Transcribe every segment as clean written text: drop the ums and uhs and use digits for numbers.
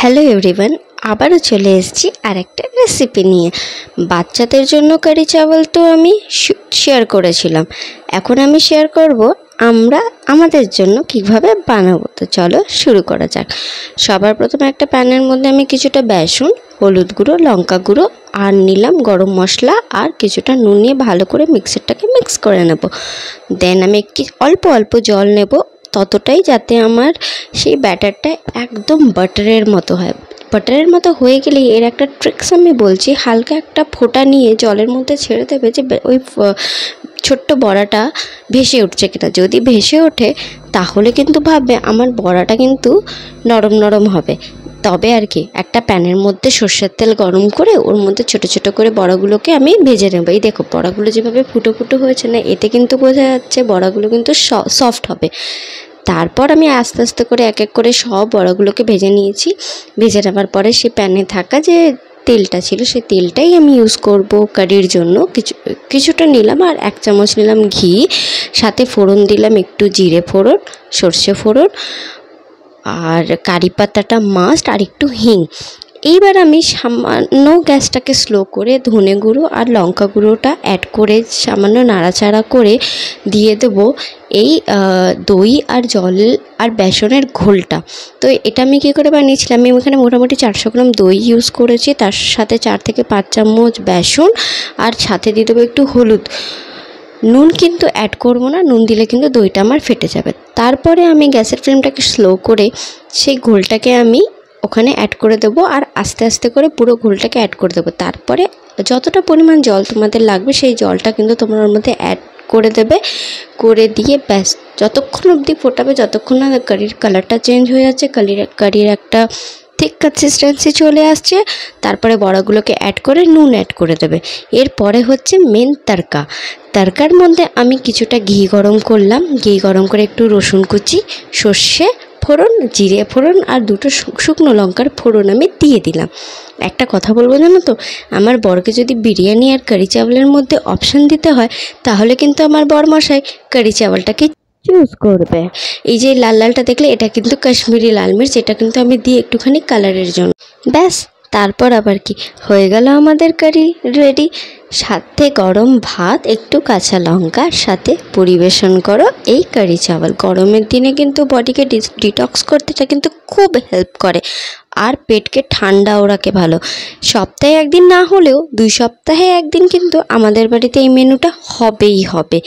Hello everyone, আবারও চলে এসেছি আরেকটা রেসিপি নিয়ে। বাচ্চাদের জন্য কারি চাওয়াল তো আমি শেয়ার করেছিলাম, এখন আমি শেয়ার করব আমরা আমাদের জন্য কিভাবে বানাবো। তো চলো শুরু করা যাক। সবার প্রথমে একটা প্যানের মধ্যে আমি কিছুটা বেসন, হলুদ গুঁড়ো, লঙ্কা গুঁড়ো আর নিলাম গরম মশলা আর কিছুটা নুন নিয়ে ভালো করে মিক্সারটাকে মিক্স করে নেব। দেন আমি অল্প অল্প জল নেব, ততটাই যাতে আমার সেই ব্যাটারটা একদম বাটারের মতো হয়। বাটারের মতো হয়ে গেলে এর একটা ট্রিক্স আমি বলছি, হালকা একটা ফোঁটা নিয়ে জলের মধ্যে ছেড়ে দেবে যে ওই ছোট্ট বড়াটা ভেসে উঠছে কিনা। যদি ভেসে ওঠে তাহলে কিন্তু ভাববে আমার বড়াটা কিন্তু নরম নরম হবে। তবে আর কি একটা প্যানের মধ্যে সর্ষের তেল গরম করে ওর মধ্যে ছোট ছোট করে বড়াগুলোকে আমি ভেজে নেব। এই দেখো বড়াগুলো যেভাবে ফুটো ফুটো হয়েছে না, এতে কিন্তু বোঝা যাচ্ছে বড়াগুলো কিন্তু সফট হবে। তারপর আমি আস্তে আস্তে করে এক এক করে সব বড়াগুলোকে ভেজে নিয়েছি। ভেজে নেওয়ার পরে সে প্যানে থাকা যে তেলটা ছিল সেই তেলটাই আমি ইউজ করব কারির জন্য। কিছুটা নিলাম আর 1 চামচ নিলাম ঘি, সাথে ফোড়ন দিলাম একটু জিরে ফোড়ন, সর্ষে ফোড়ন আর কারি পাতাটা মাস্ট, আর একটু হিং। এইবার আমি সামান্য গ্যাসটাকে স্লো করে ধনে গুঁড়ো আর লঙ্কা গুঁড়োটা অ্যাড করে সামান্য নাড়াচাড়া করে দিয়ে দেবো এই দই আর জল আর বেসনের ঘোলটা। তো এটা আমি কী করে বানিয়েছিলাম, আমি এখানে মোটামুটি 400 গ্রাম দই ইউজ করেছি, তার সাথে 4 থেকে 5 চামচ বেসন আর সাথে দিয়ে দেবো একটু হলুদ। নুন কিন্তু অ্যাড করবো না, নুন দিলে কিন্তু দইটা আমার ফেটে যাবে। তারপরে আমি গ্যাসের ফ্লেমটাকে স্লো করে সেই ঘোলটাকে আমি ওখানে অ্যাড করে দেবো আর আস্তে আস্তে করে পুরো ঘোলটাকে অ্যাড করে দেবো। তারপরে যতটা পরিমাণ জল তোমাদের লাগবে সেই জলটা কিন্তু তোমরা ওর মধ্যে অ্যাড করে দেবে, করে দিয়ে ব্যাস যতক্ষণ অবধি ফোটাবে, যতক্ষণ না কারির কালারটা চেঞ্জ হয়ে যাচ্ছে, কারির একটা ঠিক কনসিস্টেন্সি চলে আসছে, তারপরে বড়াগুলোকে অ্যাড করে নুন অ্যাড করে দেবে। এরপরে হচ্ছে মেন তরকার মধ্যে আমি কিছুটা ঘি গরম করলাম, ঘি গরম করে একটু রসুন কুচি, সর্ষে ফোড়ন, জিরে ফোড়ন আর 2টো শুকনো লঙ্কার ফোড়ন আমি দিয়ে দিলাম। একটা কথা বলবো জানো তো, আমার বরকে যদি বিরিয়ানি আর কারি চাওয়ালের মধ্যে অপশান দিতে হয় তাহলে কিন্তু আমার বরমশাই কারি চাওয়ালটাকে চুজ করবে। এই যে লাল লালটা দেখলে এটা কিন্তু কাশ্মীরি লাল মির্চ, এটা কিন্তু আমি দিই একটুখানি কালারের জন্য। ব্যাস তারপর আবার কি হয়ে গেল আমাদের কারি রেডি। সাথে গরম ভাত, একটু কাঁচা লঙ্কার সাথে পরিবেশন করো এই কারি চাওয়াল। গরমের দিনে কিন্তু বডিকে ডিটক্স করতে এটা কিন্তু খুব হেল্প করে আর পেটকে ঠান্ডাও রাখে ভালো। সপ্তাহে একদিন না হলেও 2 সপ্তাহে একদিন কিন্তু আমাদের বাড়িতে এই মেনুটা হবেই হবে,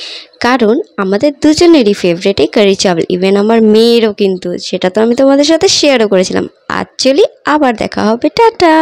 কারণ আমাদের দুজনেরই ফেভারিট এই কারি চাওয়াল। ইভেন আমার মেয়েরও কিন্তু, সেটা তো আমি তোমাদের সাথে শেয়ারও করেছিলাম। আজ চলি, আবার দেখা হবে, টাটা।